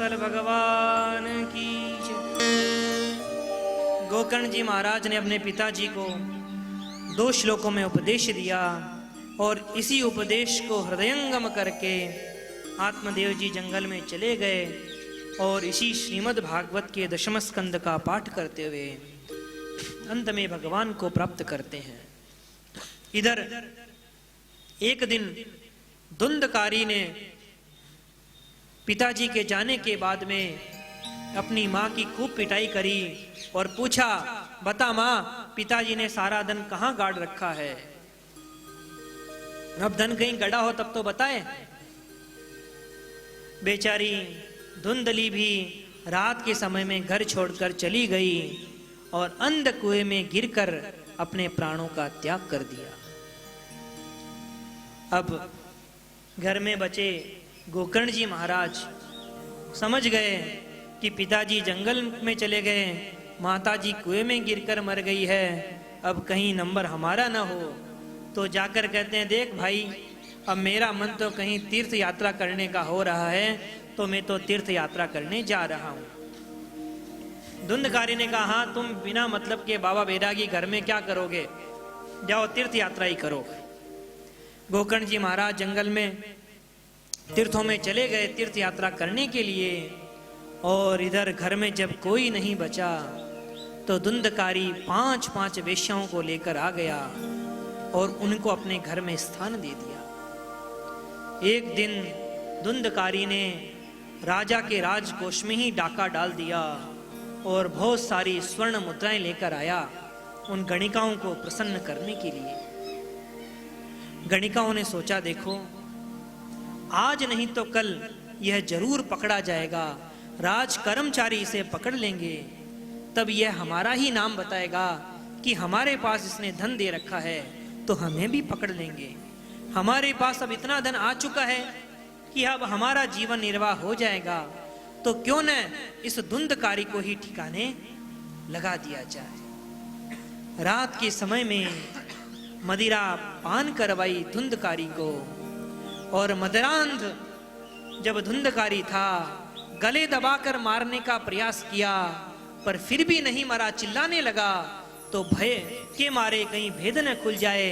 वत्सल भगवान की जय। गोकर्ण जी महाराज ने अपने पिताजी को 2 श्लोकों में उपदेश दिया और इसी उपदेश को हृदयंगम करके आत्मदेव जी जंगल में चले गए और इसी श्रीमद् भागवत के 10वें स्कंद का पाठ करते हुए अंत में भगवान को प्राप्त करते हैं। इधर एक दिन धुंधकारी ने पिताजी के जाने के बाद में अपनी माँ की खूब पिटाई करी और पूछा, बता माँ, पिताजी ने सारा धन कहाँ गाड़ रखा है? अब धन कहीं गड़ा हो तब तो बताए। बेचारी धुंधली भी रात के समय में घर छोड़कर चली गई और अंध कुएं में गिरकर अपने प्राणों का त्याग कर दिया। अब घर में बचे गोकर्ण जी महाराज समझ गए कि पिताजी जंगल में चले गए, माताजी कुएं में गिरकर मर गई है, अब कहीं नंबर हमारा ना हो। तो जाकर कहते हैं, देख भाई, अब मेरा मन तो कहीं तीर्थ यात्रा करने का हो रहा है, तो मैं तो तीर्थ यात्रा करने जा रहा हूं। धुंधकारी ने कहा, हाँ तुम बिना मतलब के बाबा बैरागी घर में क्या करोगे, जाओ तीर्थ यात्रा ही करो। गोकर्ण जी महाराज जंगल में तीर्थों में चले गए तीर्थ यात्रा करने के लिए, और इधर घर में जब कोई नहीं बचा तो धुंधकारी 5 वेश्याओं को लेकर आ गया और उनको अपने घर में स्थान दे दिया। एक दिन धुंधकारी ने राजा के राजकोष में ही डाका डाल दिया और बहुत सारी स्वर्ण मुद्राएं लेकर आया उन गणिकाओं को प्रसन्न करने के लिए। गणिकाओं ने सोचा, देखो आज नहीं तो कल यह जरूर पकड़ा जाएगा, राज कर्मचारी इसे पकड़ लेंगे, तब यह हमारा ही नाम बताएगा कि हमारे पास इसने धन दे रखा है, तो हमें भी पकड़ लेंगे। हमारे पास अब इतना धन आ चुका है कि अब हमारा जीवन निर्वाह हो जाएगा, तो क्यों न इस धुंधकारी को ही ठिकाने लगा दिया जाए। रात के समय में मदिरा पान करवाई धुंधकारी को, और मदरांध जब धुंधकारी था गले दबाकर मारने का प्रयास किया, पर फिर भी नहीं मरा, चिल्लाने लगा। तो भय के मारे कहीं भेद न खुल जाए,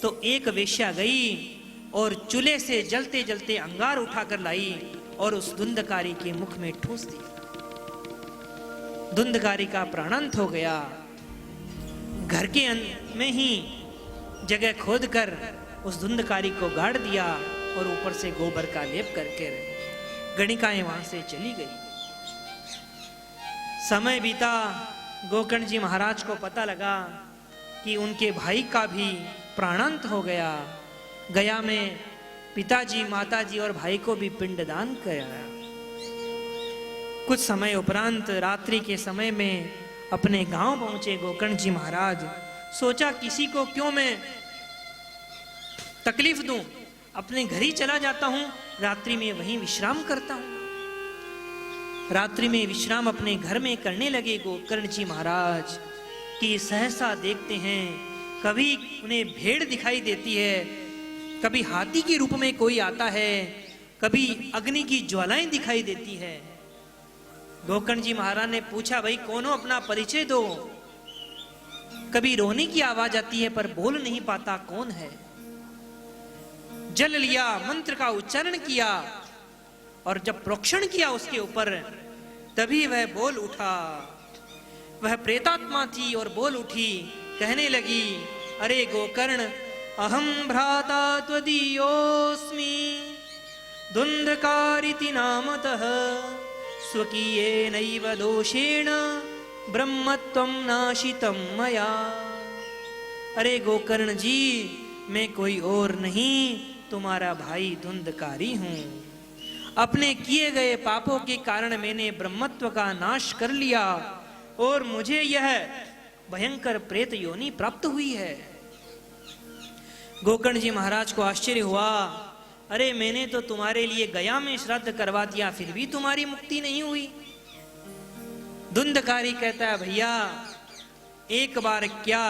तो एक वेश्या गई और चूल्हे से जलते जलते अंगार उठाकर लाई और उस धुंधकारी के मुख में ठूंस दी। धुंधकारी का प्राणांत हो गया। घर के में ही जगह खोदकर उस धुंधकारी को गाड़ दिया और ऊपर से गोबर का लेप करके गणिकाएं वहां से चली गई। समय बीता, गोकर्ण जी महाराज को पता लगा कि उनके भाई का भी प्राणांत हो गया। गया में पिताजी, माताजी और भाई को भी पिंडदान कराया। कुछ समय उपरांत रात्रि के समय में अपने गांव पहुंचे गोकर्ण जी महाराज। सोचा, किसी को क्यों मैं तकलीफ दूं, अपने घर ही चला जाता हूं, रात्रि में वहीं विश्राम करता हूं। रात्रि में विश्राम अपने घर में करने लगे गोकर्ण जी महाराज कि सहसा देखते हैं, कभी उन्हें भेड़ दिखाई देती है, कभी हाथी के रूप में कोई आता है, कभी अग्नि की ज्वालाएं दिखाई देती है। गोकर्ण जी महाराज ने पूछा, भाई कौन हो, अपना परिचय दो। कभी रोने की आवाज आती है पर बोल नहीं पाता कौन है। जल लिया, मंत्र का उच्चारण किया और जब प्रोक्षण किया उसके ऊपर, तभी वह बोल उठा। वह प्रेतात्मा थी और बोल उठी, कहने लगी, अरे गोकर्ण, अहम भ्राता त्वदीयोऽस्मि धुंधकारिति नामतः स्वकीयेनैव दोषेण ब्रह्मत्वं नाशितं मया। अरे गोकर्ण जी, मैं कोई और नहीं, तुम्हारा भाई धुंधकारी हूं। अपने किए गए पापों के कारण मैंने ब्रह्मत्व का नाश कर लिया और मुझे यह भयंकर प्रेत योनि प्राप्त हुई है। गोकर्ण जी महाराज को आश्चर्य हुआ, अरे मैंने तो तुम्हारे लिए गया में श्राद्ध करवा दिया, फिर भी तुम्हारी मुक्ति नहीं हुई। धुंधकारी कहता है, भैया एक बार क्या,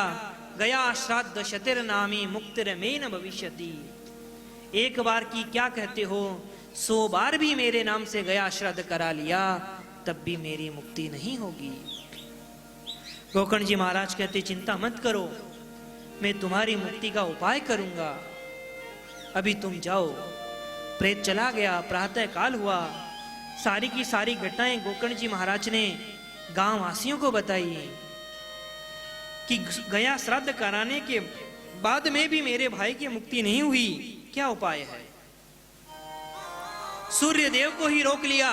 गया श्राद्ध शतिर नामी मुक्तिर में न भविष्यति। एक बार की क्या कहते हो, 100 बार भी मेरे नाम से गया श्राद्ध करा लिया तब भी मेरी मुक्ति नहीं होगी। गोकर्ण जी महाराज कहते चिंता मत करो, मैं तुम्हारी मुक्ति का उपाय करूंगा, अभी तुम जाओ। प्रेत चला गया। प्रातः काल हुआ। सारी की सारी घटनाएं गोकर्ण जी महाराज ने गांव वासियों को बताई कि गया श्राद्ध कराने के बाद में भी मेरे भाई की मुक्ति नहीं हुई, क्या उपाय है। सूर्य देव को ही रोक लिया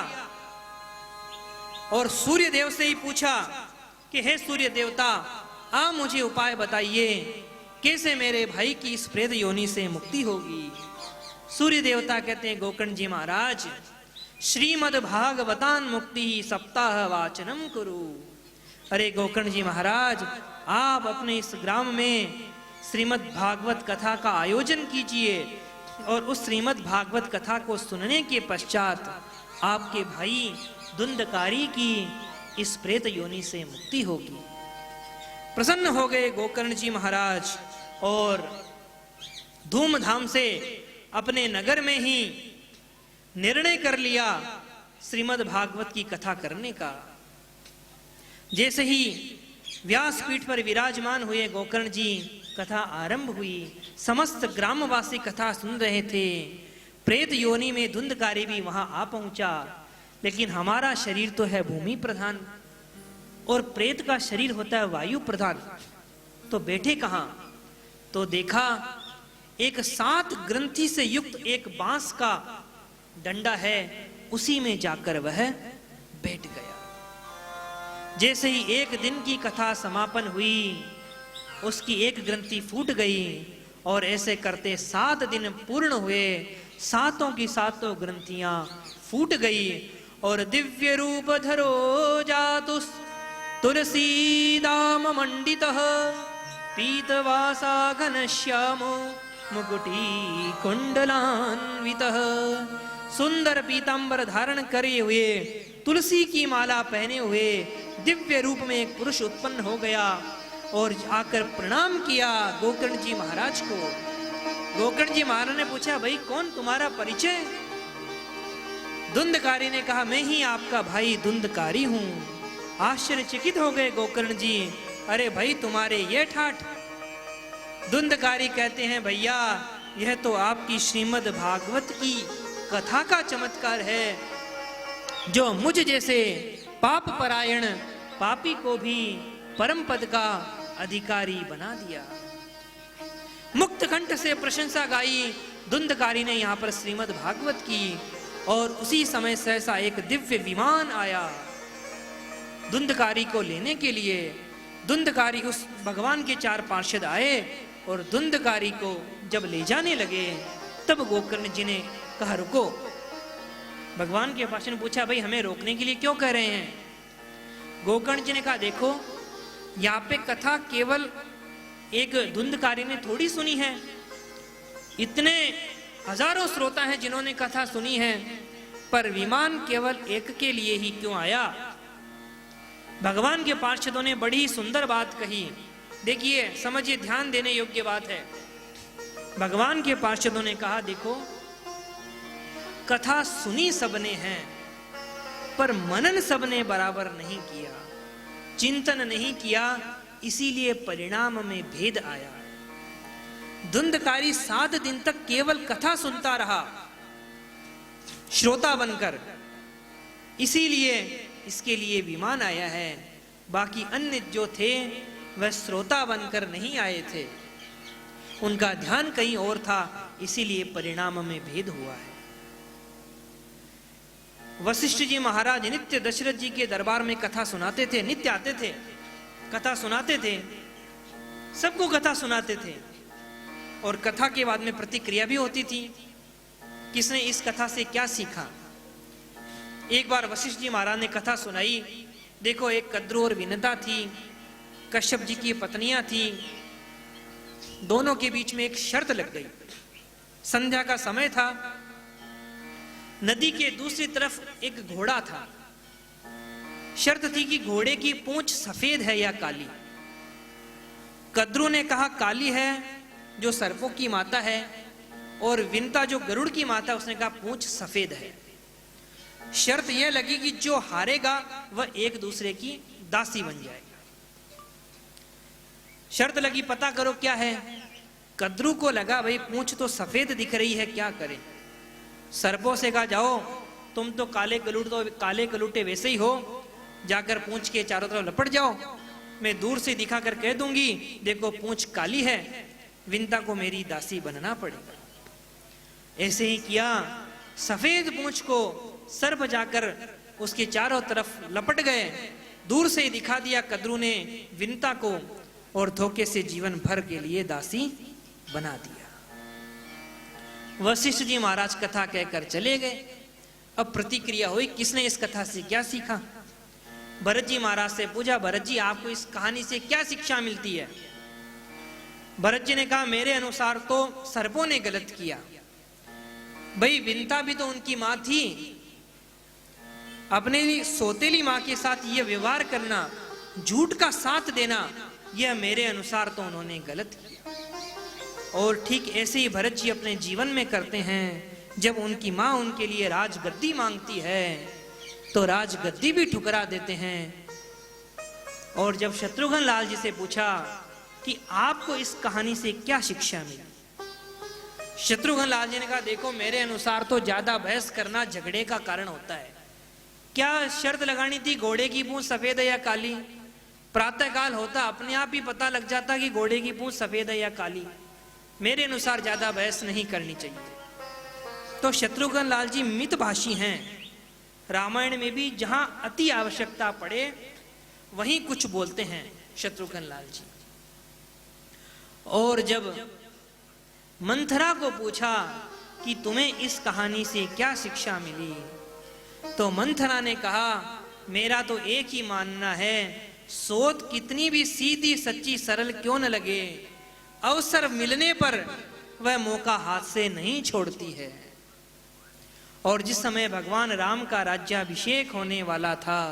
और सूर्य देव से ही पूछा कि हे सूर्य देवता, आप मुझे उपाय बताइए, कैसे मेरे भाई की इस प्रेत योनि से मुक्ति होगी। सूर्य देवता कहते हैं गोकर्ण जी महाराज, श्रीमद् भागवतान मुक्ति सप्ताह वाचनम कुरु। अरे गोकर्ण जी महाराज, आप अपने इस ग्राम में श्रीमद् भागवत कथा का आयोजन कीजिए और उस श्रीमद् भागवत कथा को सुनने के पश्चात आपके भाई धुंधकारी की इस प्रेत योनि से मुक्ति होगी। प्रसन्न हो गए गोकर्ण जी महाराज और धूमधाम से अपने नगर में ही निर्णय कर लिया श्रीमद् भागवत की कथा करने का। जैसे ही व्यासपीठ पर विराजमान हुए गोकर्ण जी, कथा आरंभ हुई। समस्त ग्रामवासी कथा सुन रहे थे। प्रेत योनि में धुंधकारी भी वहां आ पहुंचा, लेकिन हमारा शरीर तो है भूमि प्रधान और प्रेत का शरीर होता है वायु प्रधान, तो बैठे कहां। तो देखा एक 7 ग्रंथि से युक्त एक बांस का डंडा है, उसी में जाकर वह बैठ गया। जैसे ही 1 दिन की कथा समापन हुई, उसकी एक ग्रंथि फूट गई और ऐसे करते 7 दिन पूर्ण हुए। 7 की 7 ग्रंथियां फूट गई और दिव्य रूप धरो जातुस तुलसी दाम मंडितः पीतवासा घनश्यामो मुकुटी कुंडलान्वितः। सुंदर पीतांबर धारण करे हुए, तुलसी की माला पहने हुए दिव्य रूप में एक पुरुष उत्पन्न हो गया और आकर प्रणाम किया गोकर्ण जी महाराज को। गोकर्ण जी महाराज ने पूछा, भाई कौन, तुम्हारा परिचय। धुंधकारी ने कहा, मैं ही आपका भाई धुंधकारी हूं। आश्चर्यचकित हो गए गोकर्ण जी, अरे भाई तुम्हारे ये ठाठ। धुंधकारी कहते हैं, भैया यह तो आपकी श्रीमद् भागवत की कथा का चमत्कार है, जो मुझ जैसे पाप परायण पापी को भी परम पद का अधिकारी बना दिया। मुक्त कंठ से प्रशंसा गाई धुंधकारी ने यहाँ पर श्रीमद् भागवत की और उसी समय सहसा एक दिव्य विमान आया धुंधकारी को लेने के लिए। धुंधकारी, उस भगवान के 4 पार्षद आए और धुंधकारी को जब ले जाने लगे, तब गोकर्ण जी ने कहा रुको। भगवान के पार्षद ने पूछा, भाई हमें रोकने के लिए क्यों कह रहे हैं। गोकर्ण जी ने कहा, देखो यहाँ पे कथा केवल एक धुंधकारी ने थोड़ी सुनी है, इतने हजारों श्रोता हैं जिन्होंने कथा सुनी है, पर विमान केवल एक के लिए ही क्यों आया। भगवान के पार्षदों ने बड़ी सुंदर बात कही। देखिए, समझिए, ध्यान देने योग्य बात है। भगवान के पार्षदों ने कहा, देखो कथा सुनी सबने है, पर मनन सबने बराबर नहीं किया, चिंतन नहीं किया, इसीलिए परिणाम में भेद आया। धुंधकारी 7 दिन तक केवल कथा सुनता रहा श्रोता बनकर, इसीलिए इसके लिए विमान आया है। बाकी अन्य जो थे वह श्रोता बनकर नहीं आए थे, उनका ध्यान कहीं और था, इसीलिए परिणाम में भेद हुआ है। वशिष्ठ जी महाराज नित्य दशरथ जी के दरबार में कथा सुनाते थे, नित्य आते थे, कथा सुनाते थे, सबको कथा सुनाते थे और कथा के बाद में प्रतिक्रिया भी होती थी, किसने इस कथा से क्या सीखा। एक बार वशिष्ठ जी महाराज ने कथा सुनाई, देखो एक कद्रू और विनता थी, कश्यप जी की पत्नियां थी, दोनों के बीच में एक शर्त लग गई। संध्या का समय था, नदी के दूसरी तरफ एक घोड़ा था। शर्त थी कि घोड़े की पूंछ सफेद है या काली। कद्रू ने कहा काली है, जो सर्पों की माता है, और विनता जो गरुड़ की माता, उसने कहा पूंछ सफेद है। शर्त यह लगी कि जो हारेगा वह एक दूसरे की दासी बन जाएगा। शर्त लगी, पता करो क्या है। कद्रू को लगा भाई पूंछ तो सफेद दिख रही है, क्या करें। सर्पों से कहा जाओ तुम तो काले कलूटे वैसे ही हो, जाकर पूंछ के चारों तरफ लपट जाओ, मैं दूर से दिखा कर कह दूंगी देखो पूंछ काली है, विनता को मेरी दासी बनना पड़ेगा। ऐसे ही किया, सफेद पूंछ को सर्प जाकर उसके चारों तरफ लपट गए। दूर से ही दिखा दिया कद्रू ने विनता को, और धोखे से जीवन भर के लिए दासी बना दिया। वशिष्ठ जी महाराज कथा कहकर चले गए। अब प्रतिक्रिया हुई, किसने इस कथा से क्या सीखा। भरत जी महाराज से पूछा, भरत जी आपको इस कहानी से क्या शिक्षा मिलती है। भरत जी ने कहा, मेरे अनुसार तो सर्पों ने गलत किया। भाई विनता भी तो उनकी मां थी, अपने सौतेली मां के साथ यह व्यवहार करना, झूठ का साथ देना, यह मेरे अनुसार तो उन्होंने गलत किया। और ठीक ऐसे ही भरत जी अपने जीवन में करते हैं। जब उनकी मां उनके लिए राजगद्दी मांगती है तो राजगद्दी भी ठुकरा देते हैं। और जब शत्रुघ्न लाल जी से पूछा कि आपको इस कहानी से क्या शिक्षा मिली, शत्रुघ्न लाल जी ने कहा, देखो मेरे अनुसार तो ज्यादा बहस करना झगड़े का कारण होता है। क्या शर्त लगानी थी घोड़े की पूंछ सफेद है या काली? प्रातःकाल होता, अपने आप ही पता लग जाता कि घोड़े की पूंछ सफेद है या काली। मेरे अनुसार ज्यादा बहस नहीं करनी चाहिए। तो शत्रुघ्न लाल जी मितभाषी हैं। रामायण में भी जहां अति आवश्यकता पड़े वहीं कुछ बोलते हैं शत्रुघ्न लाल जी। और जब मंथरा को पूछा कि तुम्हें इस कहानी से क्या शिक्षा मिली, तो मंथरा ने कहा, मेरा तो एक ही मानना है, सोच कितनी भी सीधी सच्ची सरल क्यों न लगे, अवसर मिलने पर वह मौका हाथ से नहीं छोड़ती है। और जिस समय भगवान राम का राज्याभिषेक होने वाला था,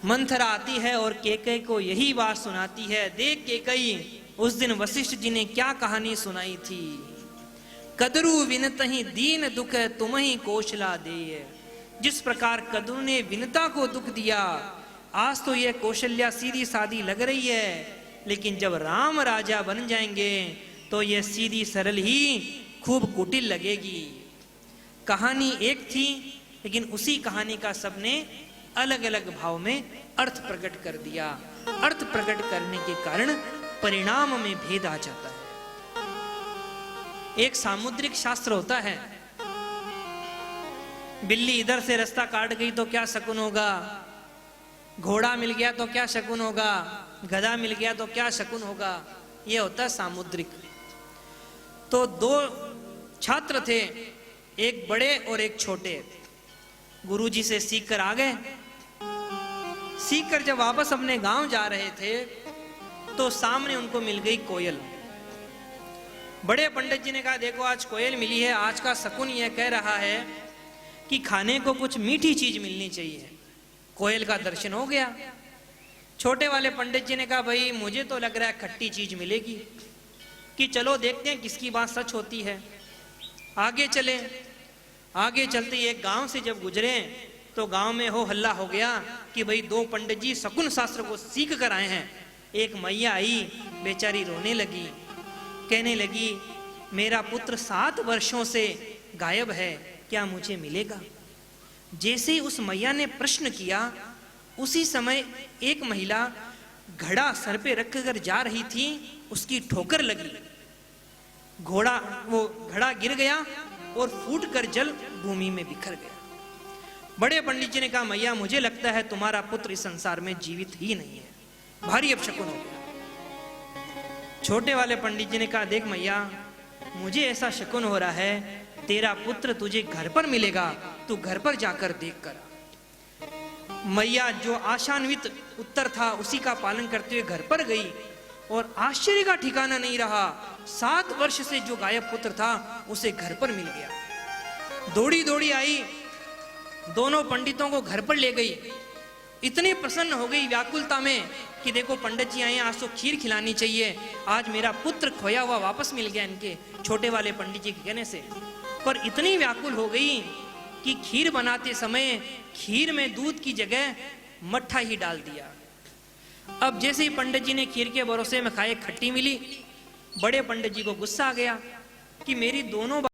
मंथरा आती है और केकई को यही बात सुनाती है। देख केकई, उस दिन वशिष्ठ जी ने क्या कहानी सुनाई थी। कद्रू विनतहि दीन दुख तुम्हि कौशला दे। जिस प्रकार कद्रू ने विनता को दुख दिया, आज तो यह कौशल्या सीधी सादी लग रही है, लेकिन जब राम राजा बन जाएंगे तो यह सीधी सरल ही खूब कुटिल लगेगी। कहानी एक थी, लेकिन उसी कहानी का सबने अलग अलग भाव में अर्थ प्रकट कर दिया। अर्थ प्रकट करने के कारण परिणाम में भेद आ जाता है। एक सामुद्रिक शास्त्र होता है, बिल्ली इधर से रास्ता काट गई तो क्या शकुन होगा, घोड़ा मिल गया तो क्या शकुन होगा, गधा मिल गया तो क्या शकुन होगा। यह होता है सामुद्रिक। तो दो छात्र थे, एक बड़े और एक छोटे। गुरुजी से सीख कर आ गए। सीख कर जब वापस अपने गांव जा रहे थे तो सामने उनको मिल गई कोयल। बड़े पंडित जी ने कहा, देखो आज कोयल मिली है, आज का शकुन यह कह रहा है कि खाने को कुछ मीठी चीज मिलनी चाहिए। कोयल का दर्शन हो गया। छोटे वाले पंडित जी ने कहा, भाई मुझे तो लग रहा है खट्टी चीज मिलेगी, कि चलो देखते हैं किसकी बात सच होती है। आगे चले। आगे चलते एक गांव से जब गुजरे तो गांव में हो हल्ला हो गया कि भाई दो पंडित जी शकुन शास्त्र को सीख कर आए हैं। एक मैया आई, बेचारी रोने लगी, कहने लगी, मेरा पुत्र 7 वर्षों से गायब है, क्या मुझे मिलेगा? जैसे ही उस मैया ने प्रश्न किया, उसी समय एक महिला घड़ा सर पे रखकर जा रही थी, उसकी ठोकर लगी, वो घड़ा गिर गया और फूटकर जल भूमि में बिखर गया। बड़े पंडित जी ने कहा, मैया मुझे लगता है तुम्हारा पुत्र इस संसार में जीवित ही नहीं है, भारी अपशकुन हो गया। छोटे वाले पंडित जी ने कहा, देख मैया, मुझे ऐसा शकुन हो रहा है, तेरा पुत्र तुझे घर पर मिलेगा, तू घर पर जाकर देख कर। मैया जो आशान्वित उत्तर था उसी का पालन करते हुए घर पर गई और आश्चर्य का ठिकाना नहीं रहा। 7 वर्ष से जो गायब पुत्र था उसे घर पर मिल गया। दौड़ी दौड़ी आई, दोनों पंडितों को घर पर ले गई इतनी प्रसन्न हो गई व्याकुलता में कि देखो पंडित जी आए, आज तो खीर खिलानी चाहिए, आज मेरा पुत्र खोया हुआ वापस मिल गया इनके छोटे वाले पंडित जी के कहने से। पर इतनी व्याकुल हो गई कि खीर बनाते समय खीर में दूध की जगह मट्ठा ही डाल दिया। अब जैसे ही पंडित जी ने खीर के भरोसे में खाए, खट्टी मिली, बड़े पंडित जी को गुस्सा आ गया कि मेरी दोनों